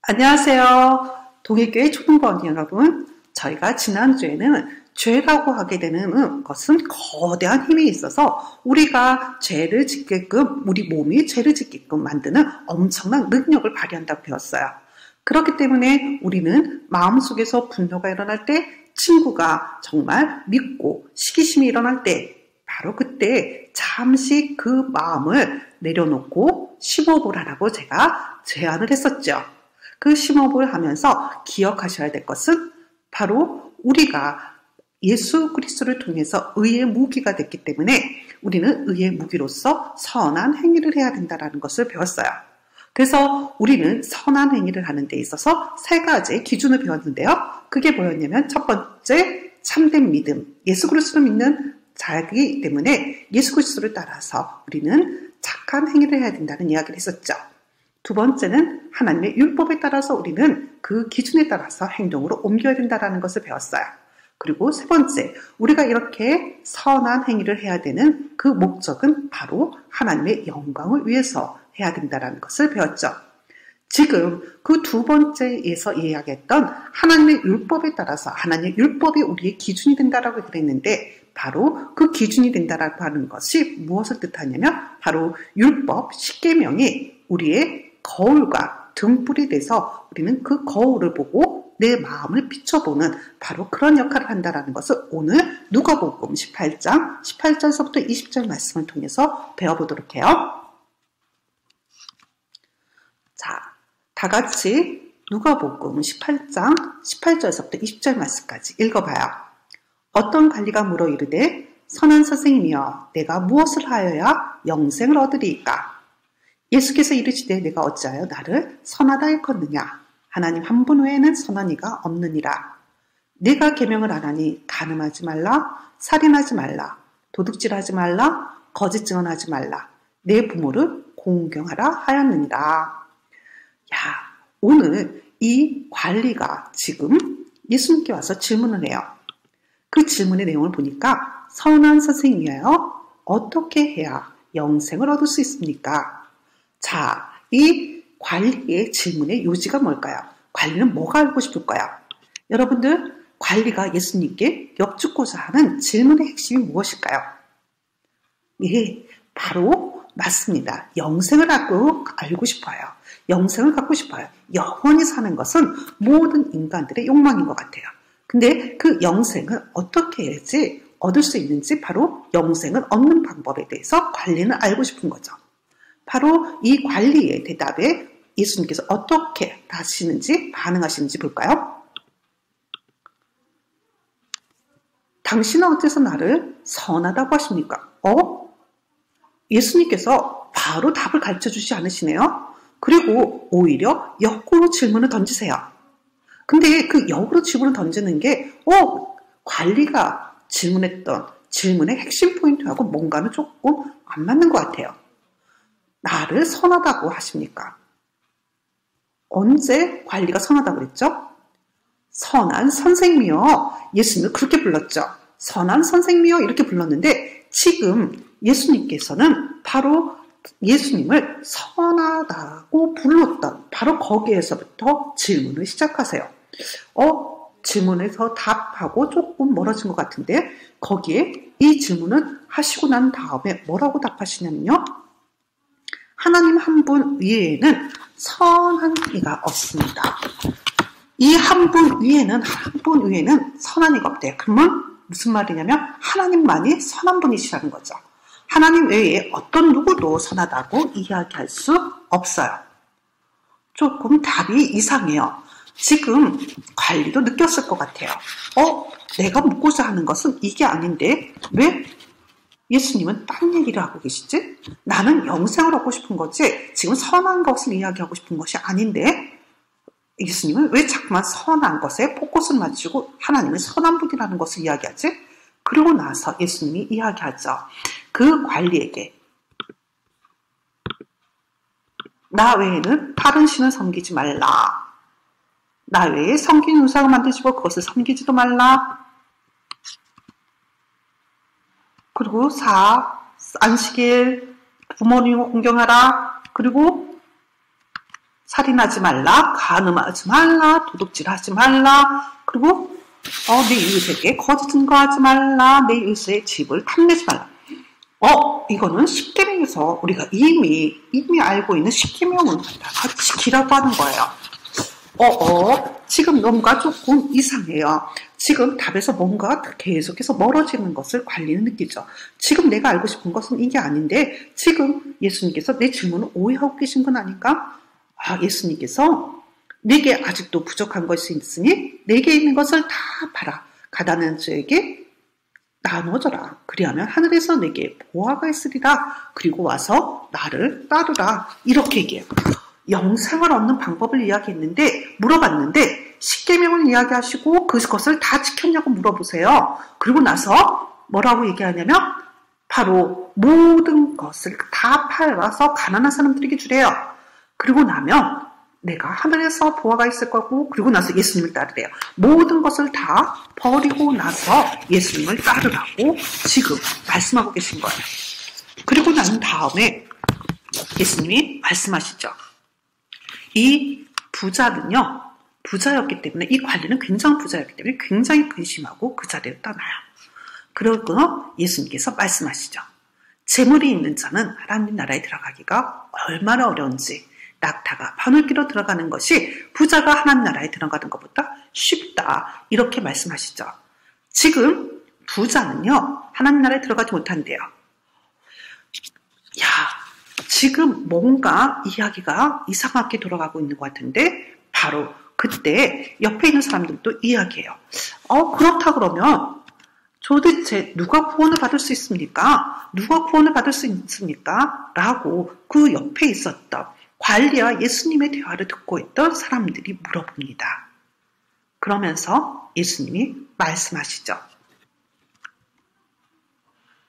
안녕하세요. 동일교회 초등부원 여러분. 저희가 지난주에는 죄라고 하게 되는 것은 거대한 힘이 있어서 우리가 죄를 짓게끔, 우리 몸이 죄를 짓게끔 만드는 엄청난 능력을 발휘한다고 배웠어요. 그렇기 때문에 우리는 마음속에서 분노가 일어날 때, 친구가 정말 믿고 시기심이 일어날 때, 바로 그때 잠시 그 마음을 내려놓고 심호흡을 하라고 제가 제안을 했었죠. 그 심호흡을 하면서 기억하셔야 될 것은 바로 우리가 예수 그리스도를 통해서 의의 무기가 됐기 때문에 우리는 의의 무기로서 선한 행위를 해야 된다는 것을 배웠어요. 그래서 우리는 선한 행위를 하는 데 있어서 세 가지의 기준을 배웠는데요. 그게 뭐였냐면 첫 번째, 참된 믿음. 예수 그리스도를 믿는 자이기 때문에 예수 그리스도를 따라서 우리는 착한 행위를 해야 된다는 이야기를 했었죠. 두 번째는 하나님의 율법에 따라서 우리는 그 기준에 따라서 행동으로 옮겨야 된다는 것을 배웠어요. 그리고 세 번째, 우리가 이렇게 선한 행위를 해야 되는 그 목적은 바로 하나님의 영광을 위해서 해야 된다는 것을 배웠죠. 지금 그 두 번째에서 이야기했던 하나님의 율법에 따라서 하나님의 율법이 우리의 기준이 된다라고 그랬는데 바로 그 기준이 된다라고 하는 것이 무엇을 뜻하냐면 바로 율법 10계명이 우리의 거울과 등불이 돼서 우리는 그 거울을 보고 내 마음을 비춰보는 바로 그런 역할을 한다는 것을 오늘 누가복음 18장 18절에서부터 20절 말씀을 통해서 배워보도록 해요. 자, 다 같이 누가복음 18장 18절에서부터 20절 말씀까지 읽어봐요. 어떤 관리가 물어 이르되 선한 선생님이여 내가 무엇을 하여야 영생을 얻으리이까? 예수께서 이르시되 내가 어찌하여 나를 선하다 일컫느냐? 하나님 한 분 외에는 선한 이가 없느니라. 내가 계명을 안 하니 간음하지 말라, 살인하지 말라, 도둑질하지 말라, 거짓 증언하지 말라, 내 부모를 공경하라 하였느니라. 야, 오늘 이 관리가 지금 예수님께 와서 질문을 해요. 그 질문의 내용을 보니까 선한 선생님이여 어떻게 해야 영생을 얻을 수 있습니까? 자, 이 관리의 질문의 요지가 뭘까요? 관리는 뭐가 알고 싶을까요? 여러분들, 관리가 예수님께 여쭙고자 하는 질문의 핵심이 무엇일까요? 예, 바로 맞습니다. 영생을 알고 싶어요. 영생을 갖고 싶어요. 영원히 사는 것은 모든 인간들의 욕망인 것 같아요. 근데 그 영생을 어떻게 해야지 얻을 수 있는지 바로 영생을 얻는 방법에 대해서 관리는 알고 싶은 거죠. 바로 이 관리의 대답에 예수님께서 어떻게 하시는지 반응하시는지 볼까요? 당신은 어째서 나를 선하다고 하십니까? 예수님께서 바로 답을 가르쳐 주지 않으시네요. 그리고 오히려 역으로 질문을 던지세요. 근데 그 역으로 질문을 던지는 게 관리가 질문했던 질문의 핵심 포인트하고 뭔가는 조금 안 맞는 것 같아요. 나를 선하다고 하십니까? 언제 관리가 선하다고 그랬죠? 선한 선생님이여. 예수님을 그렇게 불렀죠. 선한 선생님이여 이렇게 불렀는데 지금 예수님께서는 바로 예수님을 선하다고 불렀던 바로 거기에서부터 질문을 시작하세요. 질문에서 답하고 조금 멀어진 것 같은데 거기에 이 질문을 하시고 난 다음에 뭐라고 답하시냐면요. 하나님 한 분 위에는 선한 이가 없습니다. 이 한 분 위에는 선한 이가 없대요. 그러면 무슨 말이냐면 하나님만이 선한 분이시라는 거죠. 하나님 외에 어떤 누구도 선하다고 이야기할 수 없어요. 조금 답이 이상해요. 지금 관리도 느꼈을 것 같아요. 내가 묻고자 하는 것은 이게 아닌데 왜 예수님은 딴 얘기를 하고 계시지? 나는 영생을 얻고 싶은 거지 지금 선한 것을 이야기하고 싶은 것이 아닌데 예수님은 왜 자꾸만 선한 것에 포커스를 맞추고 하나님은 선한 분이라는 것을 이야기하지? 그러고 나서 예수님이 이야기하죠. 그 관리에게 나 외에는 다른 신을 섬기지 말라. 나 외에 섬기는 우상을 만들지고 그것을 섬기지도 말라. 그리고 안식일 부모님을 공경하라. 그리고 살인하지 말라, 간음하지 말라, 도둑질하지 말라, 그리고 내 이웃에게 거짓 증거하지 말라, 내 이웃의 집을 탐내지 말라. 이거는 십계명에서 우리가 이미 알고 있는 십계명을 갖다가 지키라고 하는 거예요. 지금 뭔가 조금 이상해요. 지금 답에서 뭔가 계속해서 멀어지는 것을 관리는 느끼죠. 지금 내가 알고 싶은 것은 이게 아닌데 지금 예수님께서 내 질문을 오해하고 계신 건 아닌가? 예수님께서 내게 아직도 부족한 것이 있으니 내게 있는 것을 다 팔아 가난한 자에게 나눠줘라. 그리하면 하늘에서 내게 보화가 있으리라. 그리고 와서 나를 따르라. 이렇게 얘기해요. 영생을 얻는 방법을 이야기했는데 물어봤는데 십계명을 이야기하시고 그것을 다 지켰냐고 물어보세요. 그리고 나서 뭐라고 얘기하냐면 바로 모든 것을 다 팔아서 가난한 사람들에게 주래요. 그리고 나면 내가 하늘에서 보화가 있을 거고 그리고 나서 예수님을 따르래요. 모든 것을 다 버리고 나서 예수님을 따르라고 지금 말씀하고 계신 거예요. 그리고 난 다음에 예수님이 말씀하시죠. 이 부자는요. 부자였기 때문에 이 관리는 굉장히 부자였기 때문에 굉장히 근심하고 그 자리를 떠나요. 그리고 예수님께서 말씀하시죠. 재물이 있는 자는 하나님 나라에 들어가기가 얼마나 어려운지 낙타가 바늘기로 들어가는 것이 부자가 하나님 나라에 들어가는 것보다 쉽다. 이렇게 말씀하시죠. 지금 부자는요. 하나님 나라에 들어가지 못한대요. 지금 뭔가 이야기가 이상하게 돌아가고 있는 것 같은데 바로 그때 옆에 있는 사람들도 이야기해요. 그렇다 그러면 도대체 누가 구원을 받을 수 있습니까? 누가 구원을 받을 수 있습니까? 라고 그 옆에 있었던 관리와 예수님의 대화를 듣고 있던 사람들이 물어봅니다. 그러면서 예수님이 말씀하시죠.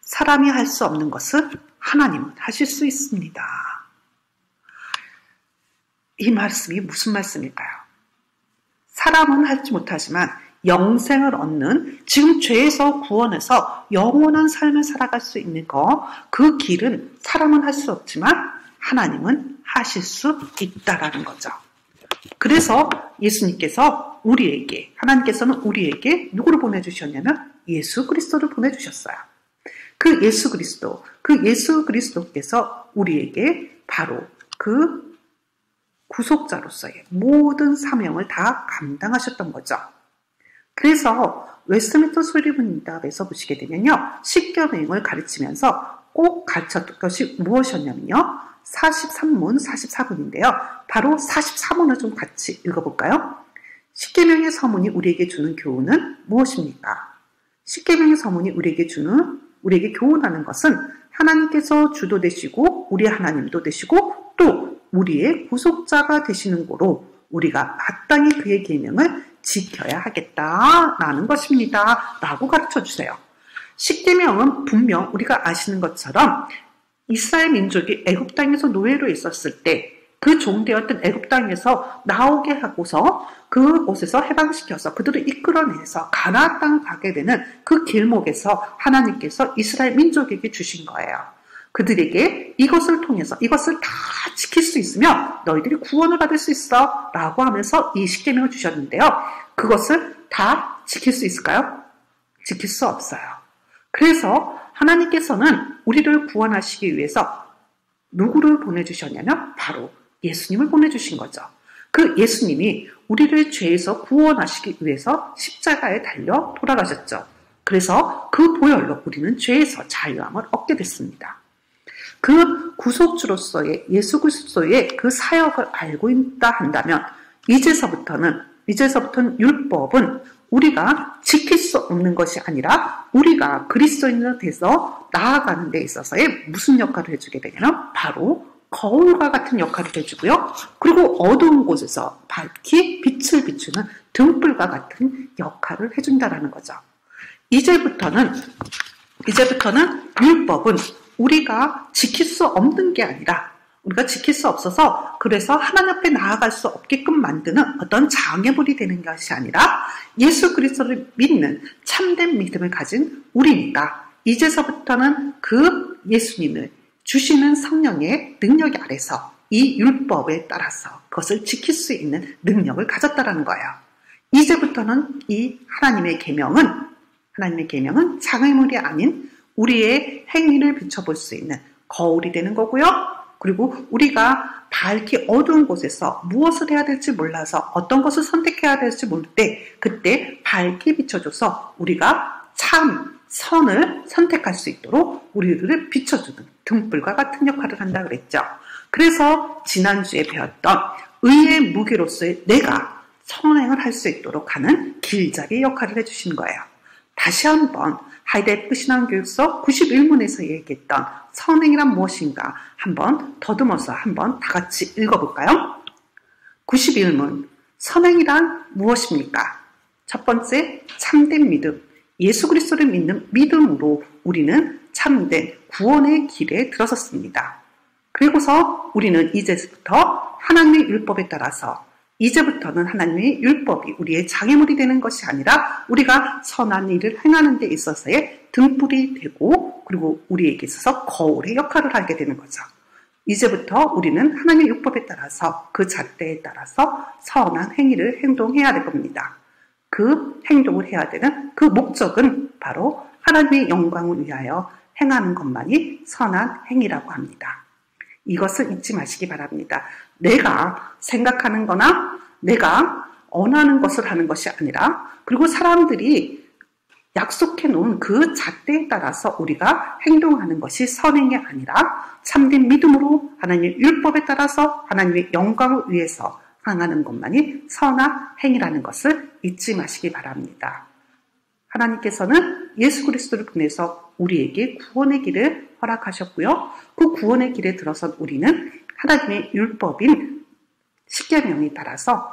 사람이 할 수 없는 것을 하나님은 하실 수 있습니다. 이 말씀이 무슨 말씀일까요? 사람은 하지 못하지만 영생을 얻는 지금 죄에서 구원해서 영원한 삶을 살아갈 수 있는 그 길은 사람은 할 수 없지만 하나님은 하실 수 있다라는 거죠. 그래서 예수님께서 하나님께서는 우리에게 누구를 보내주셨냐면 예수 그리스도를 보내주셨어요. 그 예수 그리스도께서 우리에게 바로 그 구속자로서의 모든 사명을 다 감당하셨던 거죠. 그래서 웨스트민스터 소리문답에서 보시게 되면요. 십계명을 가르치면서 꼭 가르쳤던 것이 무엇이었냐면요. 43문, 44문인데요. 바로 44문을 좀 같이 읽어볼까요? 십계명의 서문이 우리에게 주는 교훈은 무엇입니까? 십계명의 서문이 우리에게 교훈하는 것은 하나님께서 주도 되시고 우리 하나님도 되시고 또 우리의 구속자가 되시는 고로 우리가 마땅히 그의 계명을 지켜야 하겠다라는 것입니다. 라고 가르쳐 주세요. 십계명은 분명 우리가 아시는 것처럼 이스라엘 민족이 애굽 땅에서 노예로 있었을 때 그 종되었던 애굽 땅에서 나오게 하고서 그곳에서 해방시켜서 그들을 이끌어내서 가나안 땅 가게 되는 그 길목에서 하나님께서 이스라엘 민족에게 주신 거예요. 그들에게 이것을 통해서 이것을 다 지킬 수 있으면 너희들이 구원을 받을 수 있어 라고 하면서 이 십계명을 주셨는데요. 그것을 다 지킬 수 있을까요? 지킬 수 없어요. 그래서 하나님께서는 우리를 구원하시기 위해서 누구를 보내주셨냐면 바로 예수님을 보내주신 거죠. 그 예수님이 우리를 죄에서 구원하시기 위해서 십자가에 달려 돌아가셨죠. 그래서 그 보혈로 우리는 죄에서 자유함을 얻게 됐습니다. 그 구속주로서의 예수 그리스도의 그 사역을 알고 있다 한다면 이제서부터는 율법은 우리가 지킬 수 없는 것이 아니라 우리가 그리스도인으로 돼서 나아가는 데 있어서의 무슨 역할을 해주게 되냐면 바로 거울과 같은 역할을 해주고요. 그리고 어두운 곳에서 밝히 빛을 비추는 등불과 같은 역할을 해준다라는 거죠. 이제부터는 율법은 우리가 지킬 수 없는 게 아니라 우리가 지킬 수 없어서 그래서 하나님 앞에 나아갈 수 없게끔 만드는 어떤 장애물이 되는 것이 아니라 예수 그리스도를 믿는 참된 믿음을 가진 우리니까 이제서부터는 그 예수님을 주시는 성령의 능력 아래서 이 율법에 따라서 그것을 지킬 수 있는 능력을 가졌다라는 거예요. 이제부터는 이 하나님의 계명은 장애물이 아닌 우리의 행위를 비춰볼 수 있는 거울이 되는 거고요. 그리고 우리가 밝기 어두운 곳에서 무엇을 해야 될지 몰라서 어떤 것을 선택해야 될지 모를 때 그때 밝게 비춰줘서 우리가 참 선을 선택할 수 있도록 우리들을 비춰주는 등불과 같은 역할을 한다 그랬죠. 그래서 지난주에 배웠던 의의 무게로서의 내가 선행을 할 수 있도록 하는 길잡이 역할을 해주신 거예요. 다시 한번 하이델베르크 신앙교육서 91문에서 얘기했던 선행이란 무엇인가 한번 더듬어서 한번 다 같이 읽어볼까요? 91문 선행이란 무엇입니까? 첫 번째 참된 믿음, 예수 그리스도를 믿는 믿음으로 우리는 참된 구원의 길에 들어섰습니다. 그리고서 우리는 이제부터 하나님의 율법에 따라서 이제부터는 하나님의 율법이 우리의 장애물이 되는 것이 아니라 우리가 선한 일을 행하는 데 있어서의 등불이 되고 그리고 우리에게 있어서 거울의 역할을 하게 되는 거죠. 이제부터 우리는 하나님의 율법에 따라서 그 잣대에 따라서 선한 행위를 행동해야 될 겁니다. 그 행동을 해야 되는 그 목적은 바로 하나님의 영광을 위하여 행하는 것만이 선한 행위라고 합니다. 이것을 잊지 마시기 바랍니다. 내가 생각하는 거나 내가 원하는 것을 하는 것이 아니라 그리고 사람들이 약속해 놓은 그 잣대에 따라서 우리가 행동하는 것이 선행이 아니라 참된 믿음으로 하나님의 율법에 따라서 하나님의 영광을 위해서 행하는 것만이 선한 행위라는 것을 잊지 마시기 바랍니다. 하나님께서는 예수 그리스도를 보내서 우리에게 구원의 길을 허락하셨고요. 그 구원의 길에 들어선 우리는 하나님의 율법인 십계명에 따라서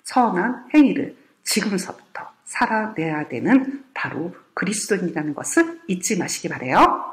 선한 행위를 지금서부터 살아내야 되는 바로 그리스도인이라는 것을 잊지 마시기 바라요.